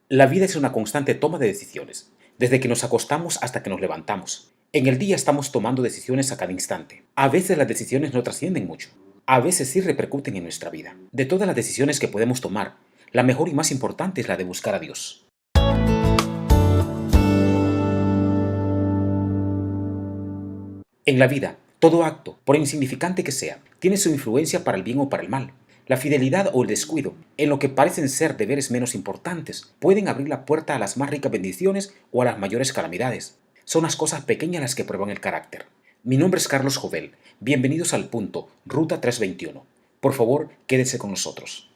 La vida es una constante toma de decisiones, desde que nos acostamos hasta que nos levantamos. En el día estamos tomando decisiones a cada instante. A veces las decisiones no trascienden mucho. A veces sí repercuten en nuestra vida. De todas las decisiones que podemos tomar, la mejor y más importante es la de buscar a Dios. En la vida, todo acto, por insignificante que sea, tiene su influencia para el bien o para el mal. La fidelidad o el descuido, en lo que parecen ser deberes menos importantes, pueden abrir la puerta a las más ricas bendiciones o a las mayores calamidades. Son las cosas pequeñas las que prueban el carácter. Mi nombre es Carlos Jovel. Bienvenidos al punto, Ruta 321. Por favor, quédese con nosotros.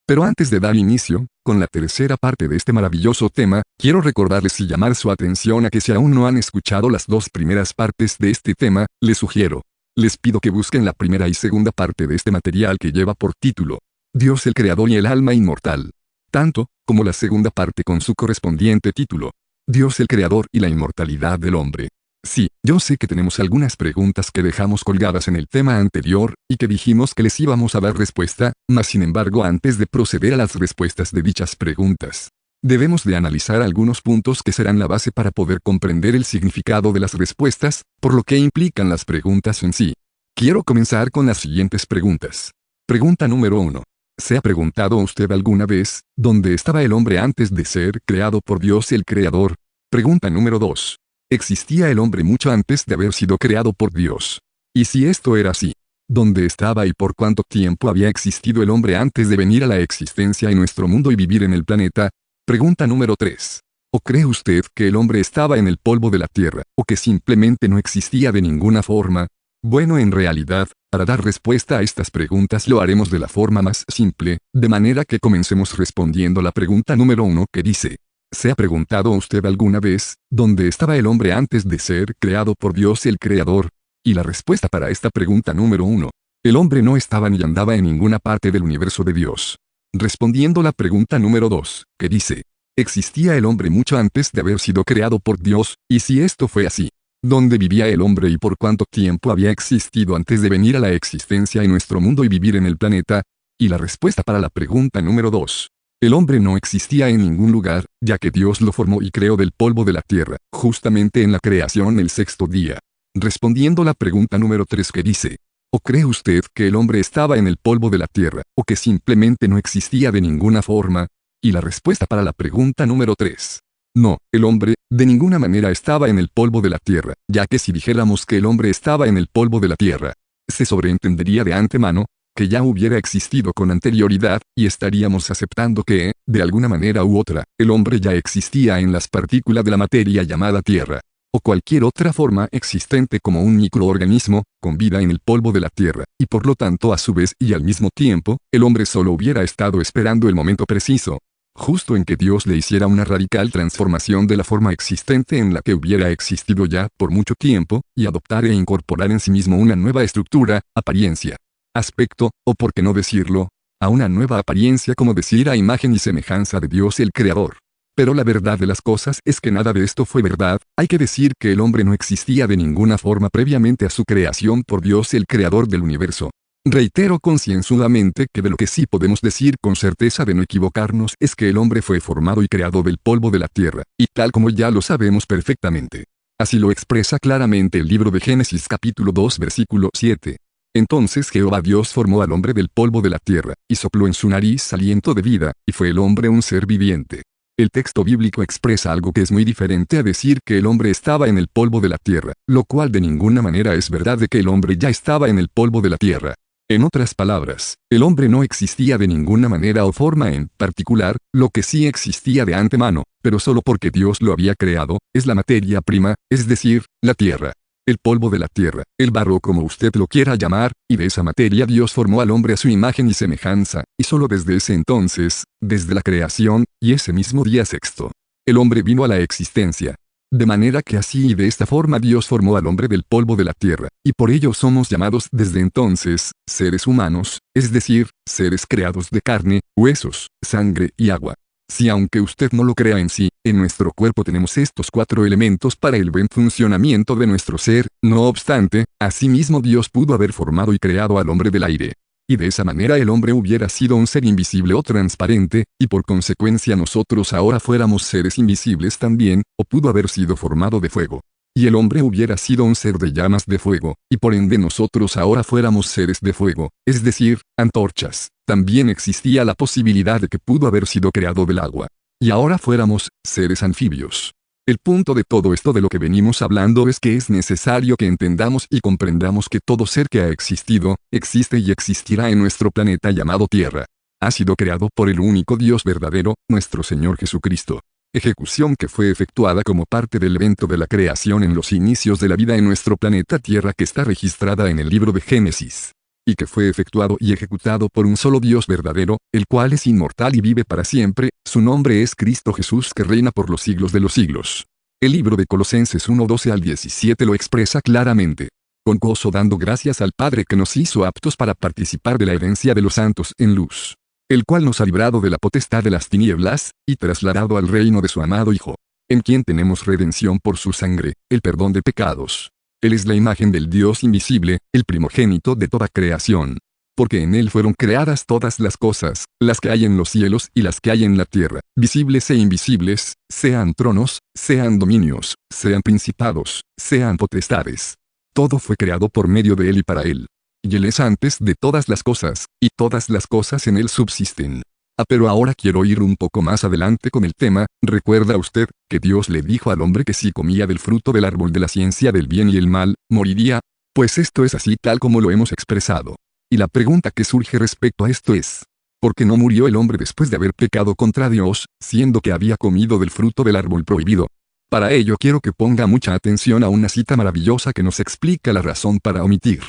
Pero antes de dar inicio, con la tercera parte de este maravilloso tema, quiero recordarles y llamar su atención a que si aún no han escuchado las dos primeras partes de este tema, les pido que busquen la primera y segunda parte de este material que lleva por título, Dios el Creador y el alma inmortal. Tanto, como la segunda parte con su correspondiente título, Dios el Creador y la inmortalidad del hombre. Sí, yo sé que tenemos algunas preguntas que dejamos colgadas en el tema anterior, y que dijimos que les íbamos a dar respuesta, mas sin embargo antes de proceder a las respuestas de dichas preguntas, debemos de analizar algunos puntos que serán la base para poder comprender el significado de las respuestas, por lo que implican las preguntas en sí. Quiero comenzar con las siguientes preguntas. Pregunta número 1. ¿Se ha preguntado usted alguna vez, dónde estaba el hombre antes de ser creado por Dios el Creador? Pregunta número 2. ¿Existía el hombre mucho antes de haber sido creado por Dios? Y si esto era así, ¿dónde estaba y por cuánto tiempo había existido el hombre antes de venir a la existencia en nuestro mundo y vivir en el planeta? Pregunta número 3. ¿O cree usted que el hombre estaba en el polvo de la tierra, o que simplemente no existía de ninguna forma? Bueno, en realidad, para dar respuesta a estas preguntas lo haremos de la forma más simple, de manera que comencemos respondiendo la pregunta número 1 que dice, ¿se ha preguntado usted alguna vez, dónde estaba el hombre antes de ser creado por Dios el Creador? Y la respuesta para esta pregunta número 1. El hombre no estaba ni andaba en ninguna parte del universo de Dios. Respondiendo la pregunta número 2, que dice, ¿existía el hombre mucho antes de haber sido creado por Dios? Y si esto fue así, ¿dónde vivía el hombre y por cuánto tiempo había existido antes de venir a la existencia en nuestro mundo y vivir en el planeta? Y la respuesta para la pregunta número 2. El hombre no existía en ningún lugar, ya que Dios lo formó y creó del polvo de la tierra, justamente en la creación el sexto día. Respondiendo la pregunta número 3 que dice, ¿o cree usted que el hombre estaba en el polvo de la tierra, o que simplemente no existía de ninguna forma? Y la respuesta para la pregunta número 3. No, el hombre, de ninguna manera estaba en el polvo de la tierra, ya que si dijéramos que el hombre estaba en el polvo de la tierra, se sobreentendería de antemano, que ya hubiera existido con anterioridad, y estaríamos aceptando que, de alguna manera u otra, el hombre ya existía en las partículas de la materia llamada tierra, o cualquier otra forma existente como un microorganismo, con vida en el polvo de la tierra, y por lo tanto a su vez y al mismo tiempo, el hombre solo hubiera estado esperando el momento preciso, justo en que Dios le hiciera una radical transformación de la forma existente en la que hubiera existido ya por mucho tiempo, y adoptar e incorporar en sí mismo una nueva estructura, apariencia, aspecto, o por qué no decirlo, a una nueva apariencia como decir a imagen y semejanza de Dios el Creador. Pero la verdad de las cosas es que nada de esto fue verdad, hay que decir que el hombre no existía de ninguna forma previamente a su creación por Dios el Creador del universo. Reitero concienzudamente que de lo que sí podemos decir con certeza de no equivocarnos es que el hombre fue formado y creado del polvo de la tierra, y tal como ya lo sabemos perfectamente. Así lo expresa claramente el libro de Génesis capítulo 2 versículo 7. Entonces Jehová Dios formó al hombre del polvo de la tierra, y sopló en su nariz aliento de vida, y fue el hombre un ser viviente. El texto bíblico expresa algo que es muy diferente a decir que el hombre estaba en el polvo de la tierra, lo cual de ninguna manera es verdad de que el hombre ya estaba en el polvo de la tierra. En otras palabras, el hombre no existía de ninguna manera o forma en particular, lo que sí existía de antemano, pero solo porque Dios lo había creado, es la materia prima, es decir, la tierra. El polvo de la tierra, el barro como usted lo quiera llamar, y de esa materia Dios formó al hombre a su imagen y semejanza, y solo desde ese entonces, desde la creación, y ese mismo día sexto, el hombre vino a la existencia. De manera que así y de esta forma Dios formó al hombre del polvo de la tierra, y por ello somos llamados desde entonces, seres humanos, es decir, seres creados de carne, huesos, sangre y agua. Si aunque usted no lo crea en sí, en nuestro cuerpo tenemos estos 4 elementos para el buen funcionamiento de nuestro ser, no obstante, asimismo Dios pudo haber formado y creado al hombre del aire. y de esa manera el hombre hubiera sido un ser invisible o transparente, y por consecuencia nosotros ahora fuéramos seres invisibles también, o pudo haber sido formado de fuego. Y el hombre hubiera sido un ser de llamas de fuego, y por ende nosotros ahora fuéramos seres de fuego, es decir, antorchas. También existía la posibilidad de que pudo haber sido creado del agua. Y ahora fuéramos seres anfibios. El punto de todo esto de lo que venimos hablando es que es necesario que entendamos y comprendamos que todo ser que ha existido, existe y existirá en nuestro planeta llamado Tierra. Ha sido creado por el único Dios verdadero, nuestro Señor Jesucristo. Ejecución que fue efectuada como parte del evento de la creación en los inicios de la vida en nuestro planeta Tierra que está registrada en el libro de Génesis. Y que fue efectuado y ejecutado por un solo Dios verdadero, el cual es inmortal y vive para siempre, su nombre es Cristo Jesús que reina por los siglos de los siglos. El libro de Colosenses 1:12 al 17 lo expresa claramente. Con gozo dando gracias al Padre que nos hizo aptos para participar de la herencia de los santos en luz, el cual nos ha librado de la potestad de las tinieblas, y trasladado al reino de su amado Hijo, en quien tenemos redención por su sangre, el perdón de pecados. Él es la imagen del Dios invisible, el primogénito de toda creación. Porque en Él fueron creadas todas las cosas, las que hay en los cielos y las que hay en la tierra, visibles e invisibles, sean tronos, sean dominios, sean principados, sean potestades. Todo fue creado por medio de Él y para Él. Y Él es antes de todas las cosas, y todas las cosas en Él subsisten. Pero ahora quiero ir un poco más adelante con el tema. ¿Recuerda usted que Dios le dijo al hombre que si comía del fruto del árbol de la ciencia del bien y el mal, moriría? Pues esto es así tal como lo hemos expresado. Y la pregunta que surge respecto a esto es, ¿por qué no murió el hombre después de haber pecado contra Dios, siendo que había comido del fruto del árbol prohibido? Para ello quiero que ponga mucha atención a una cita maravillosa que nos explica la razón para omitir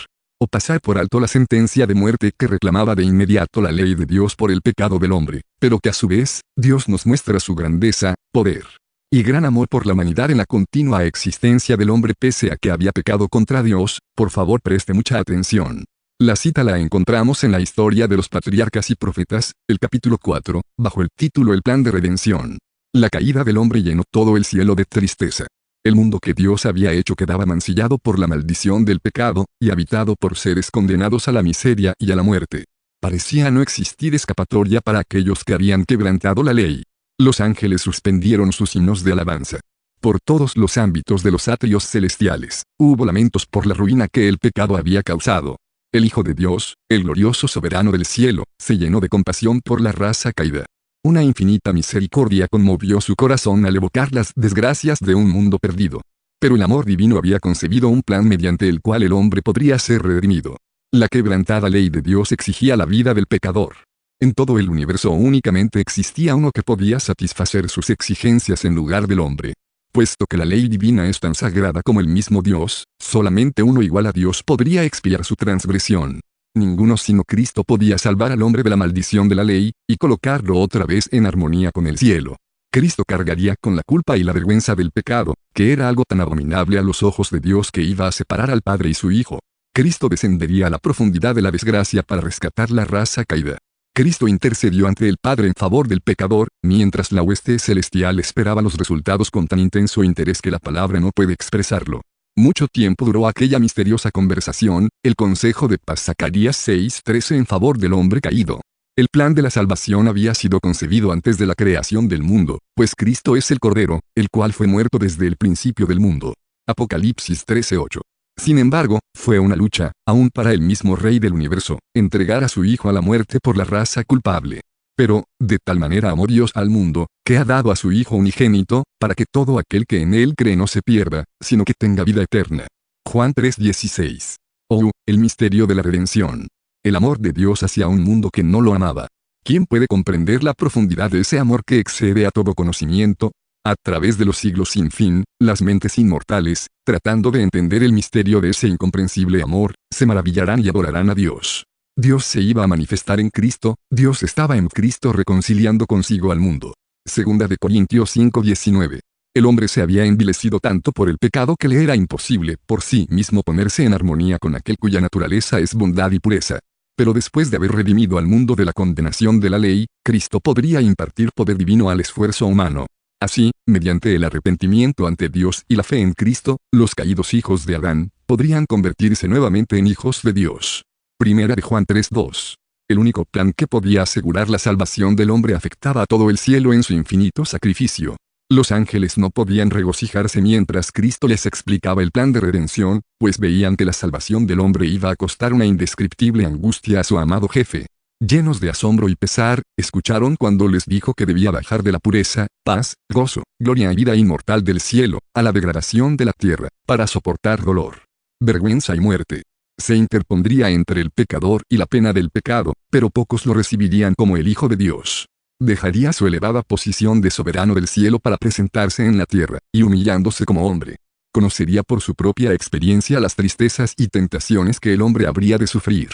o pasar por alto la sentencia de muerte que reclamaba de inmediato la ley de Dios por el pecado del hombre, pero que a su vez, Dios nos muestra su grandeza, poder y gran amor por la humanidad en la continua existencia del hombre pese a que había pecado contra Dios. Por favor preste mucha atención. La cita la encontramos en la historia de los patriarcas y profetas, el capítulo 4, bajo el título El plan de redención. La caída del hombre llenó todo el cielo de tristeza. El mundo que Dios había hecho quedaba mancillado por la maldición del pecado, y habitado por seres condenados a la miseria y a la muerte. Parecía no existir escapatoria para aquellos que habían quebrantado la ley. Los ángeles suspendieron sus himnos de alabanza. Por todos los ámbitos de los atrios celestiales, hubo lamentos por la ruina que el pecado había causado. El Hijo de Dios, el glorioso soberano del cielo, se llenó de compasión por la raza caída. Una infinita misericordia conmovió su corazón al evocar las desgracias de un mundo perdido. Pero el amor divino había concebido un plan mediante el cual el hombre podría ser redimido. La quebrantada ley de Dios exigía la vida del pecador. En todo el universo únicamente existía uno que podía satisfacer sus exigencias en lugar del hombre. Puesto que la ley divina es tan sagrada como el mismo Dios, solamente uno igual a Dios podría expiar su transgresión. Ninguno sino Cristo podía salvar al hombre de la maldición de la ley, y colocarlo otra vez en armonía con el cielo. Cristo cargaría con la culpa y la vergüenza del pecado, que era algo tan abominable a los ojos de Dios que iba a separar al Padre y su Hijo. Cristo descendería a la profundidad de la desgracia para rescatar la raza caída. Cristo intercedió ante el Padre en favor del pecador, mientras la hueste celestial esperaba los resultados con tan intenso interés que la palabra no puede expresarlo. Mucho tiempo duró aquella misteriosa conversación, el consejo de paz Zacarías 6:13 en favor del hombre caído. El plan de la salvación había sido concebido antes de la creación del mundo, pues Cristo es el Cordero, el cual fue muerto desde el principio del mundo. Apocalipsis 13:8. Sin embargo, fue una lucha, aún para el mismo Rey del universo, entregar a su Hijo a la muerte por la raza culpable. Pero, de tal manera amó Dios al mundo, que ha dado a su Hijo unigénito, para que todo aquel que en Él cree no se pierda, sino que tenga vida eterna. Juan 3:16. Oh, el misterio de la redención. El amor de Dios hacia un mundo que no lo amaba. ¿Quién puede comprender la profundidad de ese amor que excede a todo conocimiento? A través de los siglos sin fin, las mentes inmortales, tratando de entender el misterio de ese incomprensible amor, se maravillarán y adorarán a Dios. Dios se iba a manifestar en Cristo, Dios estaba en Cristo reconciliando consigo al mundo. Segunda de Corintios 5:19. El hombre se había envilecido tanto por el pecado que le era imposible por sí mismo ponerse en armonía con aquel cuya naturaleza es bondad y pureza. Pero después de haber redimido al mundo de la condenación de la ley, Cristo podría impartir poder divino al esfuerzo humano. Así, mediante el arrepentimiento ante Dios y la fe en Cristo, los caídos hijos de Adán, podrían convertirse nuevamente en hijos de Dios. Primera de Juan 3:2. El único plan que podía asegurar la salvación del hombre afectaba a todo el cielo en su infinito sacrificio. Los ángeles no podían regocijarse mientras Cristo les explicaba el plan de redención, pues veían que la salvación del hombre iba a costar una indescriptible angustia a su amado jefe. Llenos de asombro y pesar, escucharon cuando les dijo que debía bajar de la pureza, paz, gozo, gloria y vida inmortal del cielo, a la degradación de la tierra, para soportar dolor, vergüenza y muerte. Se interpondría entre el pecador y la pena del pecado, pero pocos lo recibirían como el Hijo de Dios. Dejaría su elevada posición de soberano del cielo para presentarse en la tierra, y humillándose como hombre. Conocería por su propia experiencia las tristezas y tentaciones que el hombre habría de sufrir.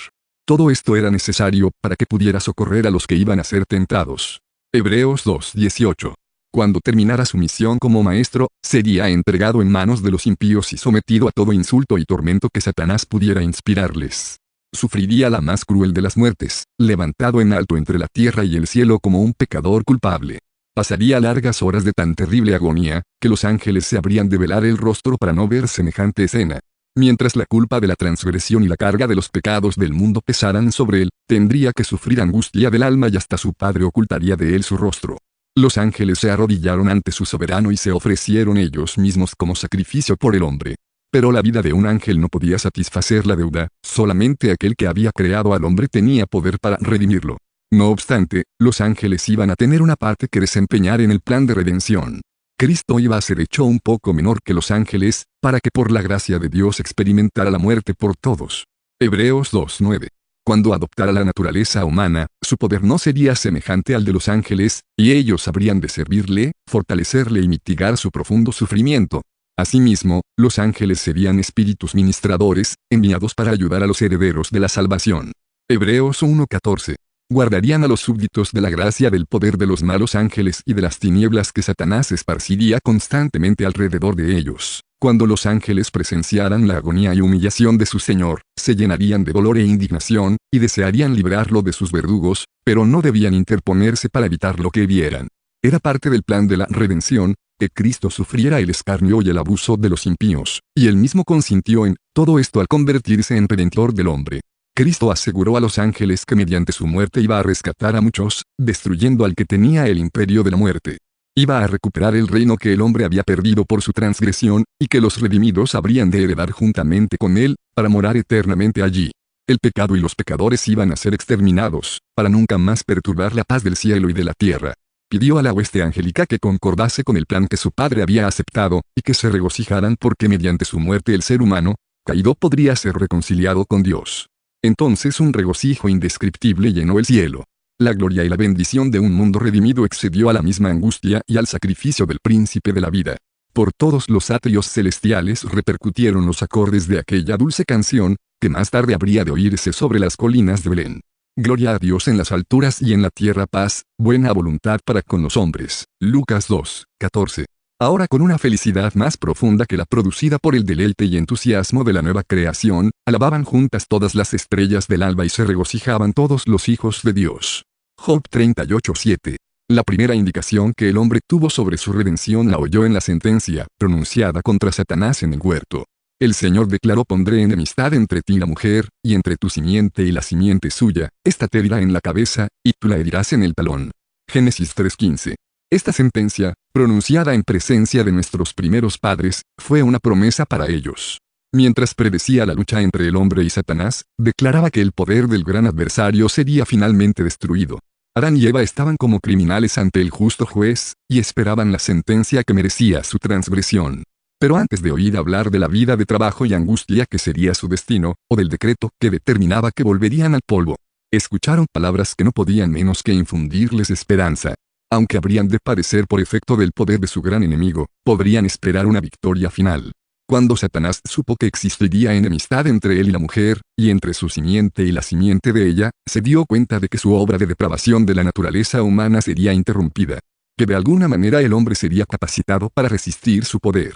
Todo esto era necesario para que pudiera socorrer a los que iban a ser tentados. Hebreos 2:18. Cuando terminara su misión como maestro, sería entregado en manos de los impíos y sometido a todo insulto y tormento que Satanás pudiera inspirarles. Sufriría la más cruel de las muertes, levantado en alto entre la tierra y el cielo como un pecador culpable. Pasaría largas horas de tan terrible agonía, que los ángeles se habrían de velar el rostro para no ver semejante escena. Mientras la culpa de la transgresión y la carga de los pecados del mundo pesaran sobre él, tendría que sufrir angustia del alma y hasta su padre ocultaría de él su rostro. Los ángeles se arrodillaron ante su soberano y se ofrecieron ellos mismos como sacrificio por el hombre. Pero la vida de un ángel no podía satisfacer la deuda, solamente aquel que había creado al hombre tenía poder para redimirlo. No obstante, los ángeles iban a tener una parte que desempeñar en el plan de redención. Cristo iba a ser hecho un poco menor que los ángeles, para que por la gracia de Dios experimentara la muerte por todos. Hebreos 2:9. Cuando adoptara la naturaleza humana, su poder no sería semejante al de los ángeles, y ellos habrían de servirle, fortalecerle y mitigar su profundo sufrimiento. Asimismo, los ángeles serían espíritus ministradores, enviados para ayudar a los herederos de la salvación. Hebreos 1:14. Guardarían a los súbditos de la gracia del poder de los malos ángeles y de las tinieblas que Satanás esparciría constantemente alrededor de ellos. Cuando los ángeles presenciaran la agonía y humillación de su Señor, se llenarían de dolor e indignación, y desearían librarlo de sus verdugos, pero no debían interponerse para evitar lo que vieran. Era parte del plan de la redención, que Cristo sufriera el escarnio y el abuso de los impíos, y él mismo consintió en todo esto al convertirse en redentor del hombre. Cristo aseguró a los ángeles que mediante su muerte iba a rescatar a muchos, destruyendo al que tenía el imperio de la muerte. Iba a recuperar el reino que el hombre había perdido por su transgresión, y que los redimidos habrían de heredar juntamente con él, para morar eternamente allí. El pecado y los pecadores iban a ser exterminados, para nunca más perturbar la paz del cielo y de la tierra. Pidió a la hueste angélica que concordase con el plan que su padre había aceptado, y que se regocijaran porque mediante su muerte el ser humano, caído, podría ser reconciliado con Dios. Entonces un regocijo indescriptible llenó el cielo. La gloria y la bendición de un mundo redimido excedió a la misma angustia y al sacrificio del príncipe de la vida. Por todos los atrios celestiales repercutieron los acordes de aquella dulce canción, que más tarde habría de oírse sobre las colinas de Belén. Gloria a Dios en las alturas y en la tierra paz, buena voluntad para con los hombres. Lucas 2:14. Ahora con una felicidad más profunda que la producida por el deleite y entusiasmo de la nueva creación, alababan juntas todas las estrellas del alba y se regocijaban todos los hijos de Dios. Job 38:7. La primera indicación que el hombre tuvo sobre su redención la oyó en la sentencia pronunciada contra Satanás en el huerto. El Señor declaró: pondré enemistad entre ti y la mujer, y entre tu simiente y la simiente suya, esta te herirá en la cabeza, y tú la herirás en el talón. Génesis 3:15. Esta sentencia, pronunciada en presencia de nuestros primeros padres, fue una promesa para ellos. Mientras predecía la lucha entre el hombre y Satanás, declaraba que el poder del gran adversario sería finalmente destruido. Adán y Eva estaban como criminales ante el justo juez, y esperaban la sentencia que merecía su transgresión. Pero antes de oír hablar de la vida de trabajo y angustia que sería su destino, o del decreto que determinaba que volverían al polvo, escucharon palabras que no podían menos que infundirles esperanza. Aunque habrían de padecer por efecto del poder de su gran enemigo, podrían esperar una victoria final. Cuando Satanás supo que existiría enemistad entre él y la mujer, y entre su simiente y la simiente de ella, se dio cuenta de que su obra de depravación de la naturaleza humana sería interrumpida. Que de alguna manera el hombre sería capacitado para resistir su poder.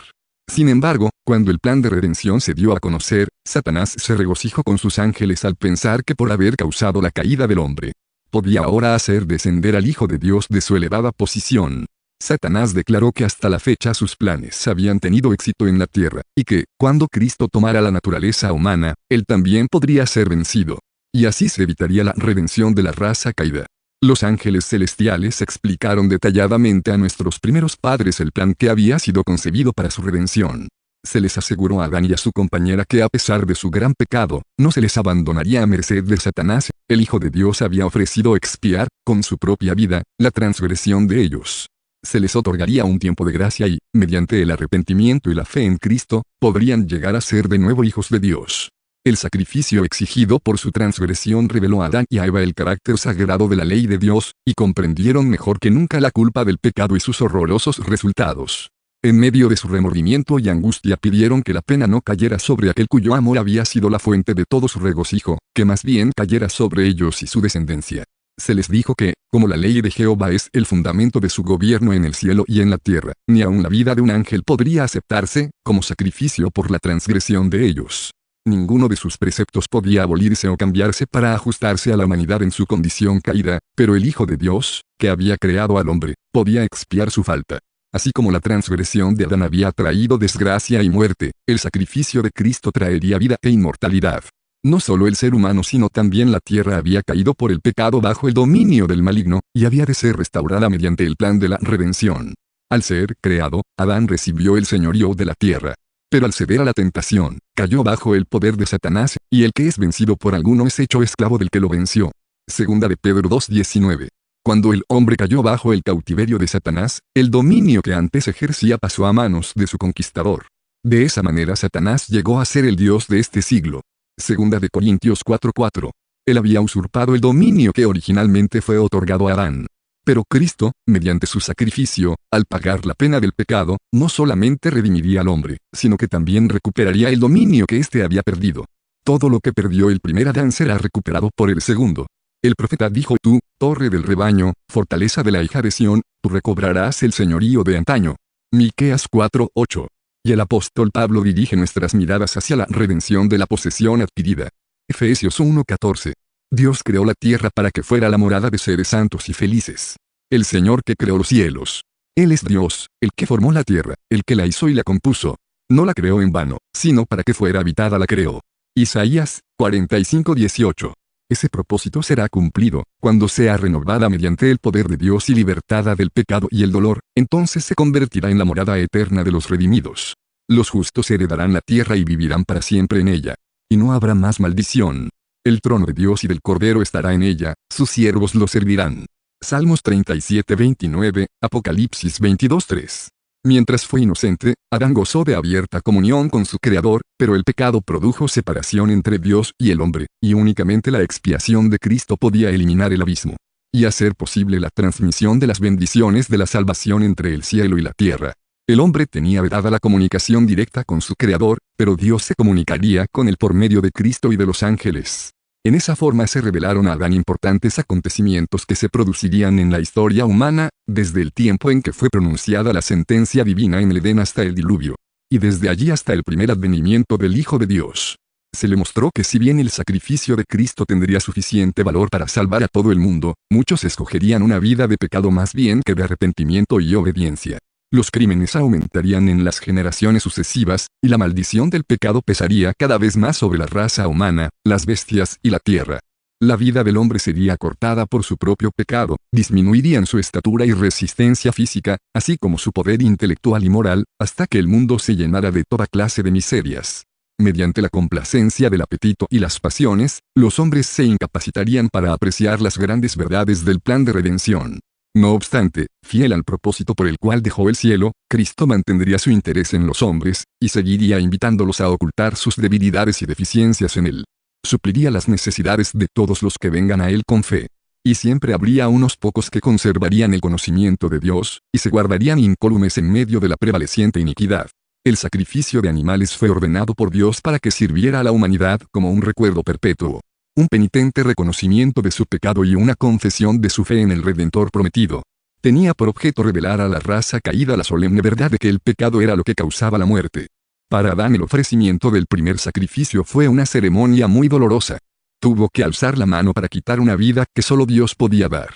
Sin embargo, cuando el plan de redención se dio a conocer, Satanás se regocijó con sus ángeles al pensar que por haber causado la caída del hombre, podía ahora hacer descender al Hijo de Dios de su elevada posición. Satanás declaró que hasta la fecha sus planes habían tenido éxito en la tierra, y que, cuando Cristo tomara la naturaleza humana, él también podría ser vencido. y así se evitaría la redención de la raza caída. Los ángeles celestiales explicaron detalladamente a nuestros primeros padres el plan que había sido concebido para su redención. Se les aseguró a Adán y a su compañera que a pesar de su gran pecado, no se les abandonaría a merced de Satanás. El Hijo de Dios había ofrecido expiar, con su propia vida, la transgresión de ellos. Se les otorgaría un tiempo de gracia y, mediante el arrepentimiento y la fe en Cristo, podrían llegar a ser de nuevo hijos de Dios. El sacrificio exigido por su transgresión reveló a Adán y a Eva el carácter sagrado de la ley de Dios, y comprendieron mejor que nunca la culpa del pecado y sus horrorosos resultados. En medio de su remordimiento y angustia pidieron que la pena no cayera sobre aquel cuyo amor había sido la fuente de todo su regocijo, que más bien cayera sobre ellos y su descendencia. Se les dijo que, como la ley de Jehová es el fundamento de su gobierno en el cielo y en la tierra, ni aun la vida de un ángel podría aceptarse, como sacrificio por la transgresión de ellos. Ninguno de sus preceptos podía abolirse o cambiarse para ajustarse a la humanidad en su condición caída, pero el Hijo de Dios, que había creado al hombre, podía expiar su falta. Así como la transgresión de Adán había traído desgracia y muerte, el sacrificio de Cristo traería vida e inmortalidad. No solo el ser humano sino también la tierra había caído por el pecado bajo el dominio del maligno, y había de ser restaurada mediante el plan de la redención. Al ser creado, Adán recibió el señorío de la tierra. Pero al ceder a la tentación, cayó bajo el poder de Satanás, y el que es vencido por alguno es hecho esclavo del que lo venció. Segunda de Pedro 2:19. Cuando el hombre cayó bajo el cautiverio de Satanás, el dominio que antes ejercía pasó a manos de su conquistador. De esa manera Satanás llegó a ser el Dios de este siglo. Segunda de Corintios 4:4. Él había usurpado el dominio que originalmente fue otorgado a Adán. Pero Cristo, mediante su sacrificio, al pagar la pena del pecado, no solamente redimiría al hombre, sino que también recuperaría el dominio que éste había perdido. Todo lo que perdió el primer Adán será recuperado por el segundo. El profeta dijo: tú, torre del rebaño, fortaleza de la hija de Sión, tú recobrarás el señorío de antaño. Miqueas 4:8. Y el apóstol Pablo dirige nuestras miradas hacia la redención de la posesión adquirida. Efesios 1:14. Dios creó la tierra para que fuera la morada de seres santos y felices. El Señor que creó los cielos. Él es Dios, el que formó la tierra, el que la hizo y la compuso. No la creó en vano, sino para que fuera habitada la creó. Isaías 45:18. Ese propósito será cumplido, cuando sea renovada mediante el poder de Dios y libertada del pecado y el dolor, entonces se convertirá en la morada eterna de los redimidos. Los justos heredarán la tierra y vivirán para siempre en ella. Y no habrá más maldición. El trono de Dios y del Cordero estará en ella, sus siervos lo servirán. Salmos 37:29, Apocalipsis 22:3. Mientras fue inocente, Adán gozó de abierta comunión con su Creador, pero el pecado produjo separación entre Dios y el hombre, y únicamente la expiación de Cristo podía eliminar el abismo, y hacer posible la transmisión de las bendiciones de la salvación entre el cielo y la tierra. El hombre tenía vedada la comunicación directa con su Creador, pero Dios se comunicaría con él por medio de Cristo y de los ángeles. En esa forma se revelaron a Adán importantes acontecimientos que se producirían en la historia humana, desde el tiempo en que fue pronunciada la sentencia divina en el Edén hasta el diluvio. Y desde allí hasta el primer advenimiento del Hijo de Dios. Se le mostró que si bien el sacrificio de Cristo tendría suficiente valor para salvar a todo el mundo, muchos escogerían una vida de pecado más bien que de arrepentimiento y obediencia. Los crímenes aumentarían en las generaciones sucesivas, y la maldición del pecado pesaría cada vez más sobre la raza humana, las bestias y la tierra. La vida del hombre sería acortada por su propio pecado, disminuirían su estatura y resistencia física, así como su poder intelectual y moral, hasta que el mundo se llenara de toda clase de miserias. Mediante la complacencia del apetito y las pasiones, los hombres se incapacitarían para apreciar las grandes verdades del plan de redención. No obstante, fiel al propósito por el cual dejó el cielo, Cristo mantendría su interés en los hombres, y seguiría invitándolos a ocultar sus debilidades y deficiencias en él. Supliría las necesidades de todos los que vengan a él con fe. Y siempre habría unos pocos que conservarían el conocimiento de Dios, y se guardarían incólumes en medio de la prevaleciente iniquidad. El sacrificio de animales fue ordenado por Dios para que sirviera a la humanidad como un recuerdo perpetuo. Un penitente reconocimiento de su pecado y una confesión de su fe en el Redentor prometido. Tenía por objeto revelar a la raza caída la solemne verdad de que el pecado era lo que causaba la muerte. Para Adán el ofrecimiento del primer sacrificio fue una ceremonia muy dolorosa. Tuvo que alzar la mano para quitar una vida que solo Dios podía dar.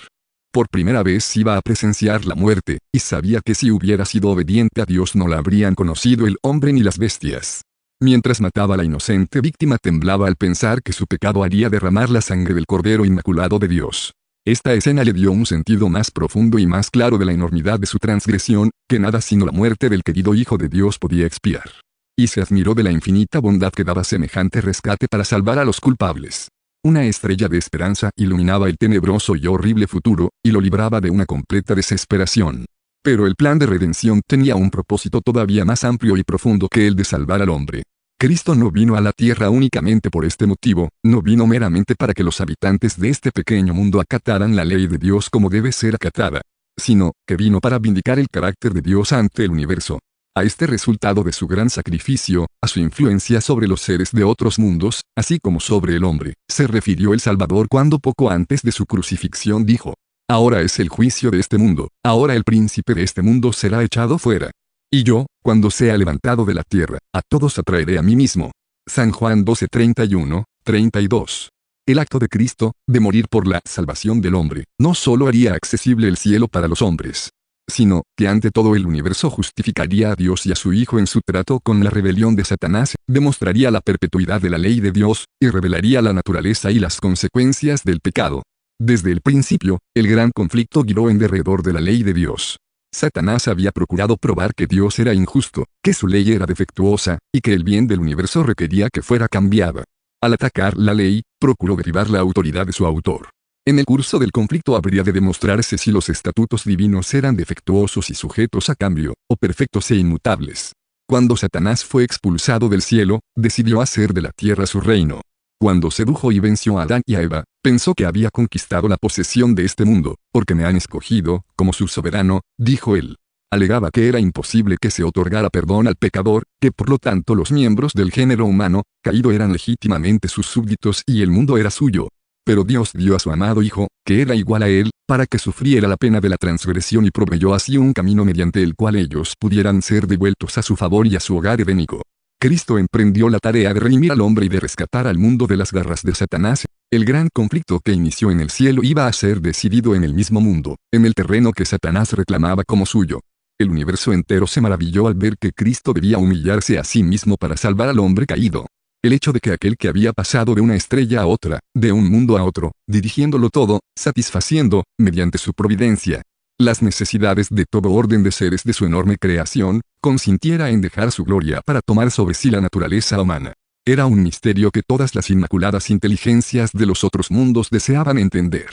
Por primera vez iba a presenciar la muerte, y sabía que si hubiera sido obediente a Dios no la habrían conocido el hombre ni las bestias. Mientras mataba a la inocente víctima temblaba al pensar que su pecado haría derramar la sangre del Cordero Inmaculado de Dios. Esta escena le dio un sentido más profundo y más claro de la enormidad de su transgresión, que nada sino la muerte del querido Hijo de Dios podía expiar. Y se admiró de la infinita bondad que daba semejante rescate para salvar a los culpables. Una estrella de esperanza iluminaba el tenebroso y horrible futuro, y lo libraba de una completa desesperación. Pero el plan de redención tenía un propósito todavía más amplio y profundo que el de salvar al hombre. Cristo no vino a la tierra únicamente por este motivo, no vino meramente para que los habitantes de este pequeño mundo acataran la ley de Dios como debe ser acatada, sino que vino para vindicar el carácter de Dios ante el universo. A este resultado de su gran sacrificio, a su influencia sobre los seres de otros mundos, así como sobre el hombre, se refirió el Salvador cuando poco antes de su crucifixión dijo: ahora es el juicio de este mundo, ahora el príncipe de este mundo será echado fuera. Y yo, cuando sea levantado de la tierra, a todos atraeré a mí mismo. San Juan 12:31, 32. El acto de Cristo, de morir por la salvación del hombre, no solo haría accesible el cielo para los hombres, sino que ante todo el universo justificaría a Dios y a su Hijo en su trato con la rebelión de Satanás, demostraría la perpetuidad de la ley de Dios, y revelaría la naturaleza y las consecuencias del pecado. Desde el principio, el gran conflicto giró en derredor de la ley de Dios. Satanás había procurado probar que Dios era injusto, que su ley era defectuosa, y que el bien del universo requería que fuera cambiada. Al atacar la ley, procuró derribar la autoridad de su autor. En el curso del conflicto habría de demostrarse si los estatutos divinos eran defectuosos y sujetos a cambio, o perfectos e inmutables. Cuando Satanás fue expulsado del cielo, decidió hacer de la tierra su reino. Cuando sedujo y venció a Adán y a Eva, pensó que había conquistado la posesión de este mundo, porque me han escogido, como su soberano, dijo él. Alegaba que era imposible que se otorgara perdón al pecador, que por lo tanto los miembros del género humano, caído eran legítimamente sus súbditos y el mundo era suyo. Pero Dios dio a su amado Hijo, que era igual a él, para que sufriera la pena de la transgresión y proveyó así un camino mediante el cual ellos pudieran ser devueltos a su favor y a su hogar edénico. Cristo emprendió la tarea de redimir al hombre y de rescatar al mundo de las garras de Satanás. El gran conflicto que inició en el cielo iba a ser decidido en el mismo mundo, en el terreno que Satanás reclamaba como suyo. El universo entero se maravilló al ver que Cristo debía humillarse a sí mismo para salvar al hombre caído. El hecho de que aquel que había pasado de una estrella a otra, de un mundo a otro, dirigiéndolo todo, satisfaciendo, mediante su providencia, las necesidades de todo orden de seres de su enorme creación, consintiera en dejar su gloria para tomar sobre sí la naturaleza humana. Era un misterio que todas las inmaculadas inteligencias de los otros mundos deseaban entender.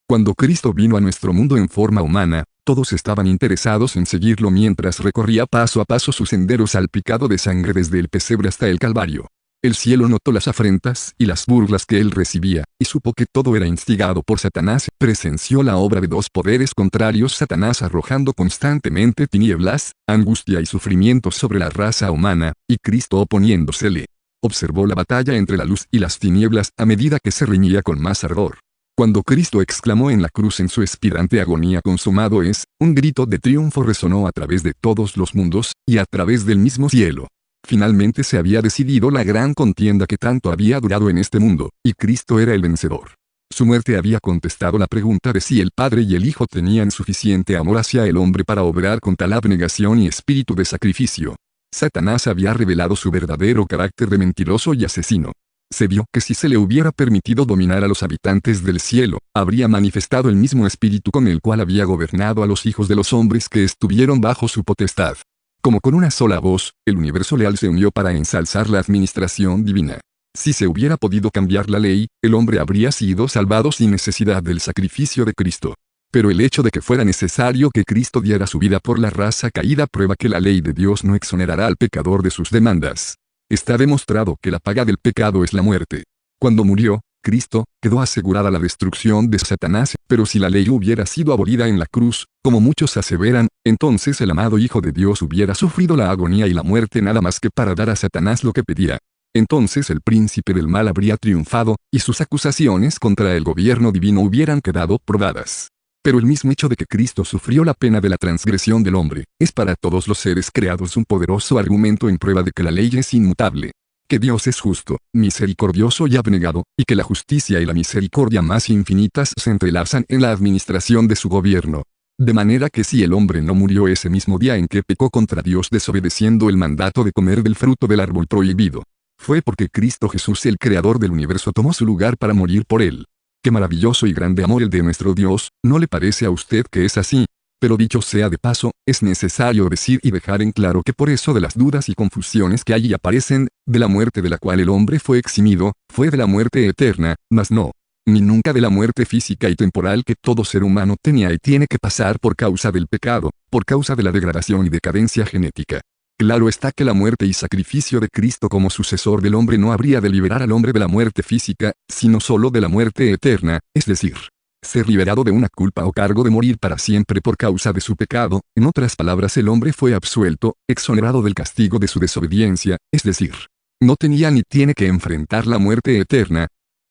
Cuando Cristo vino a nuestro mundo en forma humana, todos estaban interesados en seguirlo mientras recorría paso a paso sus senderos salpicado de sangre desde el pesebre hasta el Calvario. El cielo notó las afrentas y las burlas que él recibía, y supo que todo era instigado por Satanás. Presenció la obra de dos poderes contrarios: Satanás arrojando constantemente tinieblas, angustia y sufrimientos sobre la raza humana, y Cristo oponiéndosele. Observó la batalla entre la luz y las tinieblas a medida que se reñía con más ardor. Cuando Cristo exclamó en la cruz en su expirante agonía: consumado es, un grito de triunfo resonó a través de todos los mundos, y a través del mismo cielo. Finalmente se había decidido la gran contienda que tanto había durado en este mundo, y Cristo era el vencedor. Su muerte había contestado la pregunta de si el Padre y el Hijo tenían suficiente amor hacia el hombre para obrar con tal abnegación y espíritu de sacrificio. Satanás había revelado su verdadero carácter de mentiroso y asesino. Se vio que si se le hubiera permitido dominar a los habitantes del cielo, habría manifestado el mismo espíritu con el cual había gobernado a los hijos de los hombres que estuvieron bajo su potestad. Como con una sola voz, el universo leal se unió para ensalzar la administración divina. Si se hubiera podido cambiar la ley, el hombre habría sido salvado sin necesidad del sacrificio de Cristo. Pero el hecho de que fuera necesario que Cristo diera su vida por la raza caída prueba que la ley de Dios no exonerará al pecador de sus demandas. Está demostrado que la paga del pecado es la muerte. Cuando murió Cristo, quedó asegurada la destrucción de Satanás, pero si la ley hubiera sido abolida en la cruz, como muchos aseveran, entonces el amado Hijo de Dios hubiera sufrido la agonía y la muerte nada más que para dar a Satanás lo que pedía. Entonces el príncipe del mal habría triunfado, y sus acusaciones contra el gobierno divino hubieran quedado probadas. Pero el mismo hecho de que Cristo sufrió la pena de la transgresión del hombre, es para todos los seres creados un poderoso argumento en prueba de que la ley es inmutable. Que Dios es justo, misericordioso y abnegado, y que la justicia y la misericordia más infinitas se entrelazan en la administración de su gobierno. De manera que si el hombre no murió ese mismo día en que pecó contra Dios desobedeciendo el mandato de comer del fruto del árbol prohibido, fue porque Cristo Jesús, el Creador del universo, tomó su lugar para morir por él. Qué maravilloso y grande amor el de nuestro Dios, ¿no le parece a usted que es así? Pero dicho sea de paso, es necesario decir y dejar en claro que por eso de las dudas y confusiones que allí aparecen, de la muerte de la cual el hombre fue eximido, fue de la muerte eterna, mas no, ni nunca de la muerte física y temporal que todo ser humano tenía y tiene que pasar por causa del pecado, por causa de la degradación y decadencia genética. Claro está que la muerte y sacrificio de Cristo como sucesor del hombre no habría de liberar al hombre de la muerte física, sino solo de la muerte eterna, es decir, ser liberado de una culpa o cargo de morir para siempre por causa de su pecado. En otras palabras, el hombre fue absuelto, exonerado del castigo de su desobediencia, es decir, no tenía ni tiene que enfrentar la muerte eterna.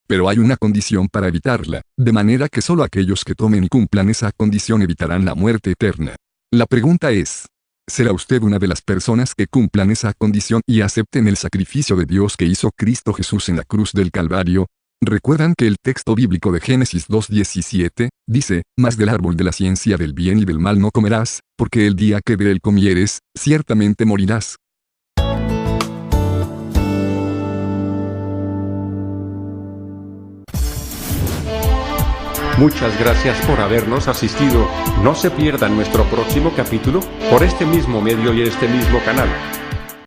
Pero hay una condición para evitarla, de manera que solo aquellos que tomen y cumplan esa condición evitarán la muerte eterna. La pregunta es, ¿será usted una de las personas que cumplan esa condición y acepten el sacrificio de Dios que hizo Cristo Jesús en la cruz del Calvario? ¿Recuerdan que el texto bíblico de Génesis 2:17 dice, mas del árbol de la ciencia del bien y del mal no comerás, porque el día que de él comieres, ciertamente morirás? Muchas gracias por habernos asistido. No se pierdan nuestro próximo capítulo por este mismo medio y este mismo canal.